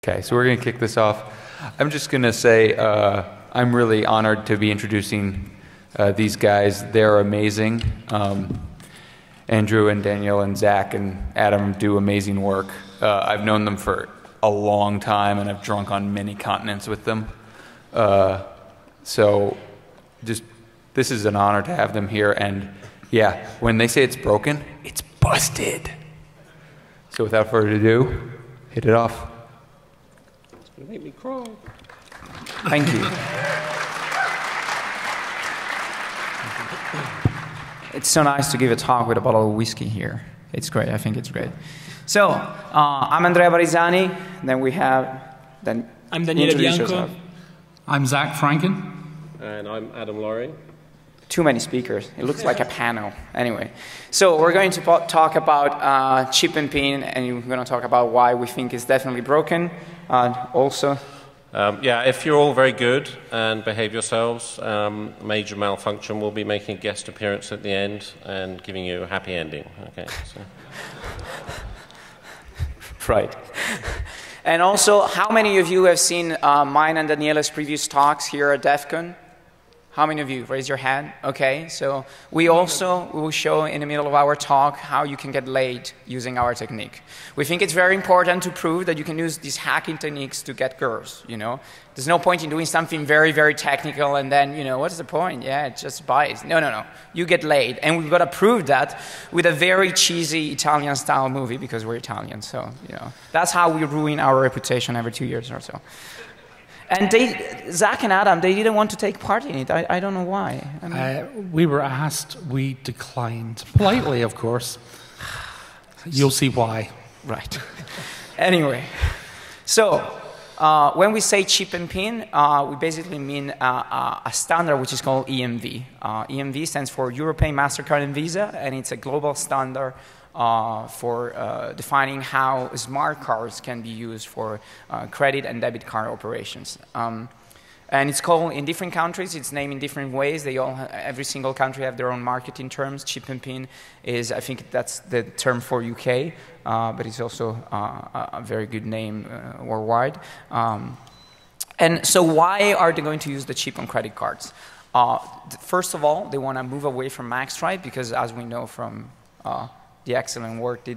Okay, so we're going to kick this off. I'm just going to say I'm really honored to be introducing these guys. They're amazing. Andrew and Danielle and Zach and Adam do amazing work. I've known them for a long time, and I've drunk on many continents with them. So just this is an honor to have them here. And yeah, when they say it's broken, it's busted. So without further ado, hit it off. It's going to make me cry. Thank you. It's so nice to give a talk with a bottle of whiskey here. It's great. I think it's great. So, I'm Andrea Barisani. Then we have... I'm Daniele Bianco. Yourself. I'm Zach Franken. And I'm Adam Laurie. Too many speakers. It looks like a panel. Anyway, so we're going to talk about chip and pin, and we're going to talk about why we think it's definitely broken. Also... yeah, if you're all very good and behave yourselves, major malfunction will be making a guest appearance at the end and giving you a happy ending. Okay. So. Right. And also, how many of you have seen mine and Daniela's previous talks here at DEF CON? How many of you? Raise your hand. Okay, so we will show in the middle of our talk how you can get laid using our technique. We think it's very important to prove that you can use these hacking techniques to get girls, you know. There's no point in doing something very, very technical and then, you know, what's the point? Yeah, it's just bias. No, no, no. You get laid. And we've got to prove that with a very cheesy Italian-style movie because we're Italian. So, you know, that's how we ruin our reputation every 2 years or so. And Zach and Adam, they didn't want to take part in it. I don't know why. I mean, We were asked, we declined. Politely, of course. You'll see why. Right. Anyway, so when we say chip and pin, we basically mean a standard which is called EMV. EMV stands for European MasterCard and Visa, and it's a global standard for defining how smart cards can be used for credit and debit card operations. And it's called, in different countries, it's named in different ways. They all, every single country have their own marketing terms. Chip and pin is, I think that's the term for UK, but it's also a very good name worldwide. And so why are they going to use the chip on credit cards? First of all, they want to move away from magstripe because, as we know from the excellent work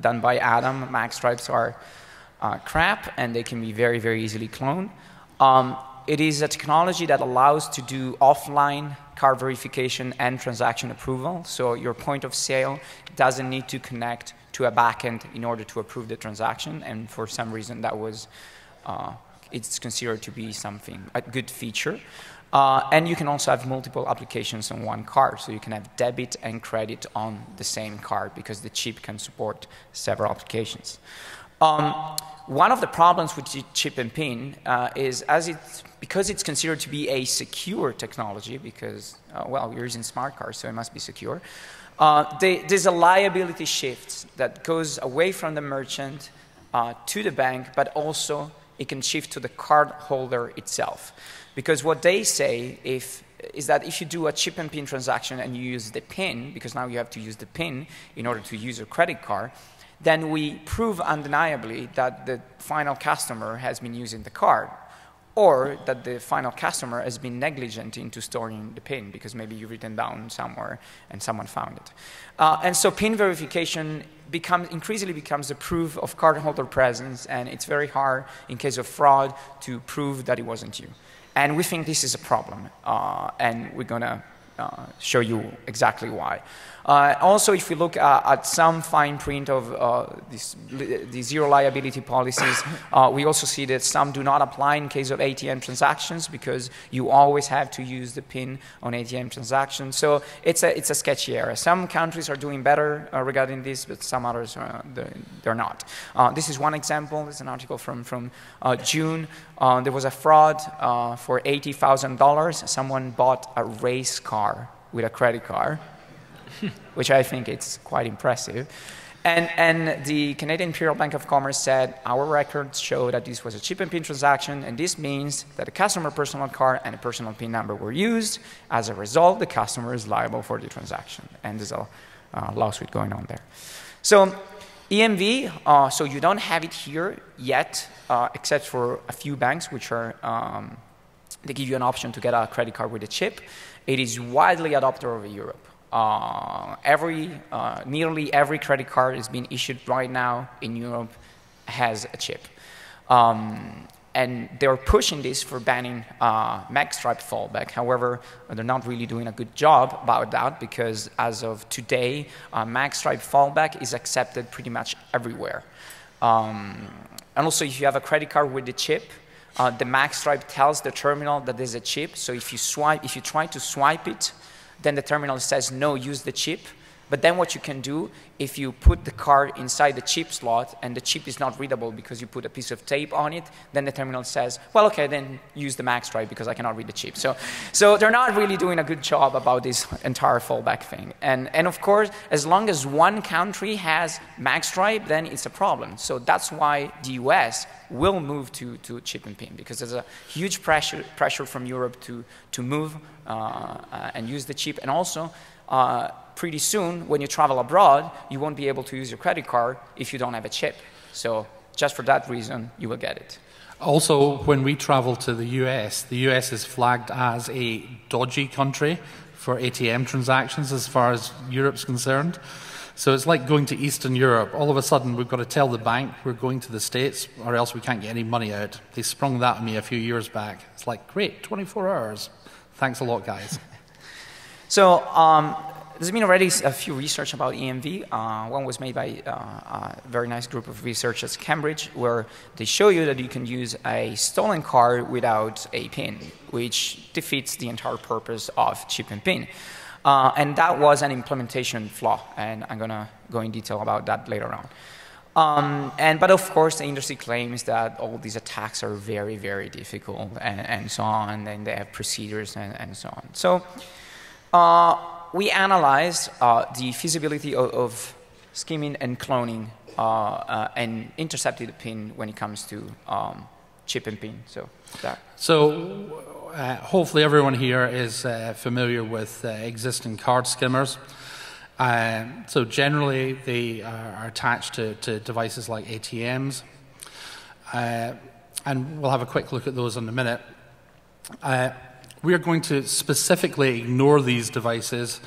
done by Adam, magstripes are crap, and they can be very, very easily cloned. It is a technology that allows to do offline card verification and transaction approval. So your point of sale doesn't need to connect to a backend in order to approve the transaction. And for some reason, that was it's considered to be a good feature. And you can also have multiple applications on one card. So you can have debit and credit on the same card because the chip can support several applications. One of the problems with chip and pin is because it's considered to be a secure technology because, well, we're using smart cards, so it must be secure. There's a liability shift that goes away from the merchant to the bank, but also it can shift to the card holder itself. Because what they say is that if you do a chip and pin transaction and you use the PIN, because now you have to use the PIN in order to use your credit card, then we prove undeniably that the final customer has been using the card, or that the final customer has been negligent into storing the PIN because maybe you've written down somewhere and someone found it. And so PIN verification increasingly becomes a proof of cardholder presence, and it's very hard in case of fraud to prove that it wasn't you. And we think this is a problem, and we're going to show you exactly why. Also, if we look at some fine print of the zero liability policies, we also see that some do not apply in case of ATM transactions because you always have to use the PIN on ATM transactions. So it's a sketchy area. Some countries are doing better regarding this, but some others they're not. This is one example. It's an article from June. There was a fraud for $80,000. Someone bought a race car with a credit card, which I think it's quite impressive. And the Canadian Imperial Bank of Commerce said, our records show that this was a chip and PIN transaction, and this means that a customer personal card and a personal PIN number were used. As a result, the customer is liable for the transaction. And there's a lawsuit going on there. So EMV, so you don't have it here yet, except for a few banks, which are, they give you an option to get a credit card with a chip. It is widely adopted over Europe. Nearly every credit card is being issued right now in Europe has a chip. And they're pushing this for banning magstripe fallback. However, they're not really doing a good job about that because as of today, magstripe fallback is accepted pretty much everywhere. And also, if you have a credit card with the chip, the magstripe tells the terminal that there's a chip. So if you try to swipe it, then the terminal says, no, use the chip. But then what you can do, if you put the card inside the chip slot and the chip is not readable because you put a piece of tape on it, then the terminal says, well, okay, then use the magstripe because I cannot read the chip. So they're not really doing a good job about this entire fallback thing. And of course, as long as one country has magstripe, then it's a problem. So that's why the US will move to chip and pin because there's a huge pressure from Europe to move and use the chip. And also, pretty soon, when you travel abroad, you won't be able to use your credit card if you don't have a chip. So just for that reason, you will get it. Also, when we travel to the US is flagged as a dodgy country for ATM transactions as far as Europe's concerned. So it's like going to Eastern Europe. All of a sudden, we've got to tell the bank we're going to the States or else we can't get any money out. They sprung that on me a few years back. It's like, great, 24 hours. Thanks a lot, guys. So there's been already a few research about EMV. One was made by a very nice group of researchers at Cambridge, where they show you that you can use a stolen card without a PIN, which defeats the entire purpose of chip and PIN. And that was an implementation flaw, and I'm going to go in detail about that later on. But of course, the industry claims that all these attacks are very, very difficult and so on, and they have procedures and so on. So we analyzed the feasibility of skimming and cloning and intercepting the PIN when it comes to chip and PIN. So hopefully everyone here is familiar with existing card skimmers. So generally they are attached to devices like ATMs. And we'll have a quick look at those in a minute. We are going to specifically ignore these devices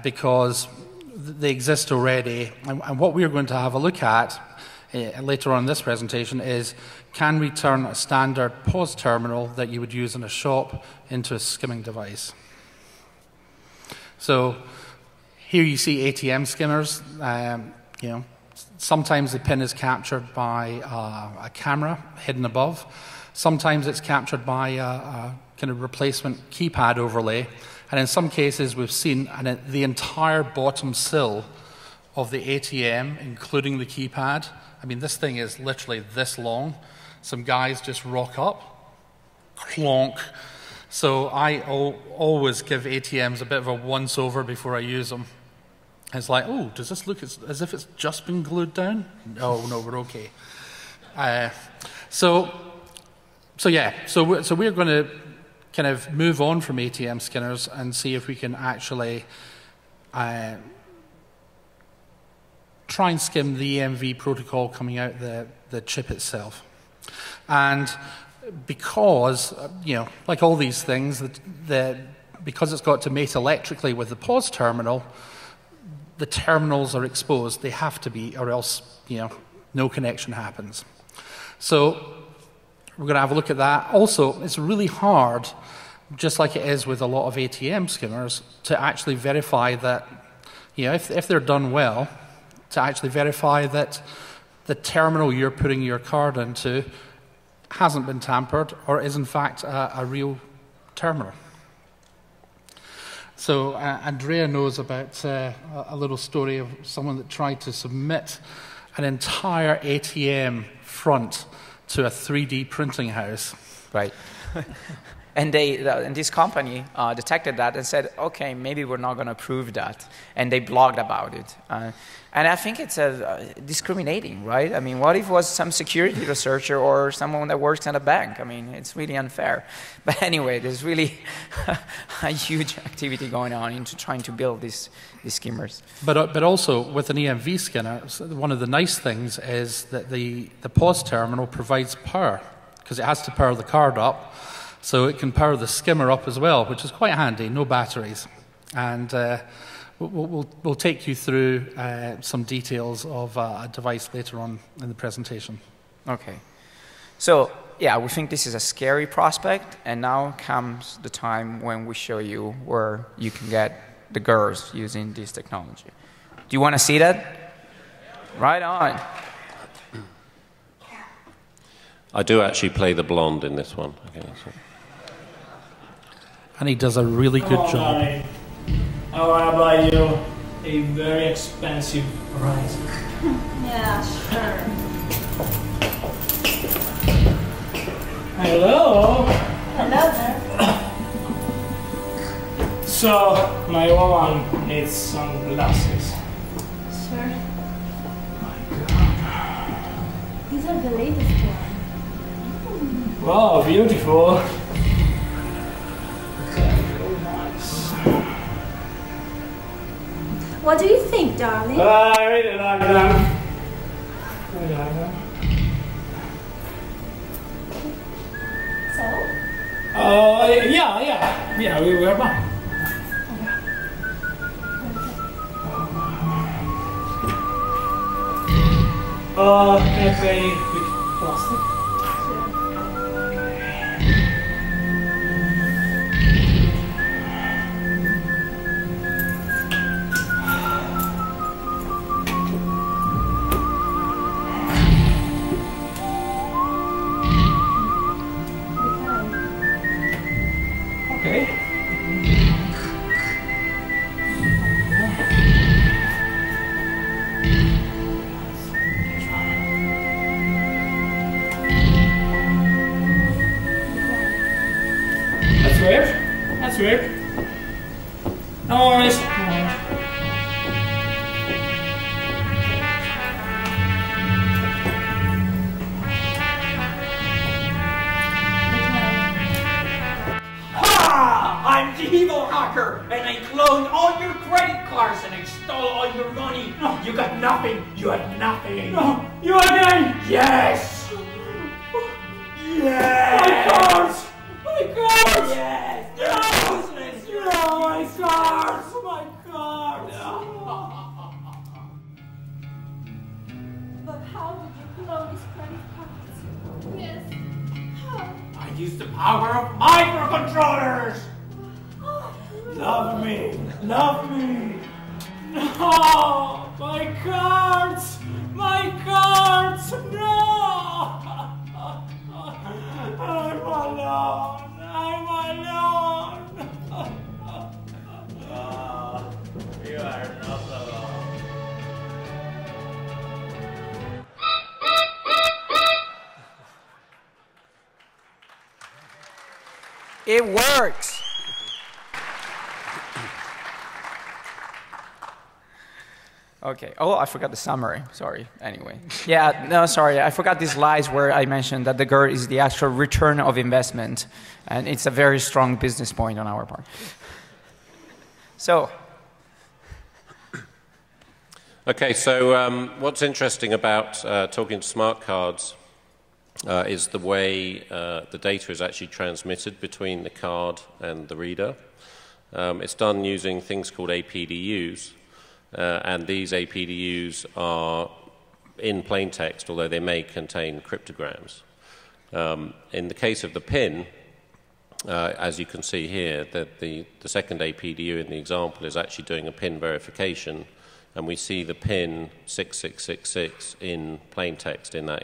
because they exist already. And what we are going to have a look at later on in this presentation is, can we turn a standard POS terminal that you would use in a shop into a skimming device? So here you see ATM skimmers. Sometimes the PIN is captured by a camera hidden above. Sometimes it's captured by a kind of replacement keypad overlay. And in some cases, we've seen the entire bottom sill of the ATM, including the keypad. I mean, this thing is literally this long. Some guys just rock up, clonk. So I always give ATMs a bit of a once-over before I use them. It's like, oh, does this look as if it's just been glued down? No, we're okay. So we're going to kind of move on from ATM skimmers and see if we can actually try and skim the EMV protocol coming out the chip itself. And because, like all these things, because it's got to mate electrically with the POS terminal, the terminals are exposed. They have to be, or else, no connection happens. So we're going to have a look at that. Also, it's really hard, just like it is with a lot of ATM skimmers, to actually verify that, if they're done well, to actually verify that the terminal you're putting your card into hasn't been tampered or is in fact a real terminal. So Andrea knows about a little story of someone that tried to submit an entire ATM front to a 3D printing house. Right. And and this company detected that and said, okay, maybe we're not going to approve that. And they blogged about it. And I think it's discriminating, right? I mean, what if it was some security researcher or someone that works at a bank? I mean, it's really unfair. But anyway, there's really a huge activity going on into trying to build these skimmers. But also, with an EMV scanner, one of the nice things is that the POS terminal provides power, because it has to power the card up, so it can power the skimmer up as well, which is quite handy, no batteries. And we'll take you through some details of a device later on in the presentation. Okay. So, yeah, we think this is a scary prospect, and now comes the time when we show you where you can get the girls using this technology. Do you want to see that? Right on. I do actually play the blonde in this one. Okay, so. And he does a really good job. Right. I want to buy you a very expensive Horizon. Yeah, sure. Hello. Hello there. So, my woman needs some glasses. Sure. My God. These are the latest ones. Wow, beautiful. Nice. What do you think, darling? I really like them. I like them. So? Yeah, we were buying. Can I pay with plastic? Okay. That's weird. That's weird. No worries. No worries. I'm the evil hacker, and I cloned all your credit cards and I stole all your money. No. You got nothing. You had nothing. No, you again. Yes. Yes. My cards. My cards. Yes. No. Useless. No, my cards. My cards. But how did you clone these credit cards? Yes. How? I used the power of microcontrollers. Love me. Love me. No. My cards. My cards. No. I'm alone. I'm alone. You are not alone. It works. Okay. Oh, I forgot the summary. Sorry. Anyway. Yeah, no, sorry. I forgot these slides where I mentioned that the GER is the actual return of investment. And it's a very strong business point on our part. So. Okay, so what's interesting about talking to smart cards is the way the data is actually transmitted between the card and the reader. It's done using things called APDUs. And these APDUs are in plain text, although they may contain cryptograms. In the case of the PIN, as you can see here, that the second APDU in the example is actually doing a PIN verification, and we see the PIN 6666 in plain text in that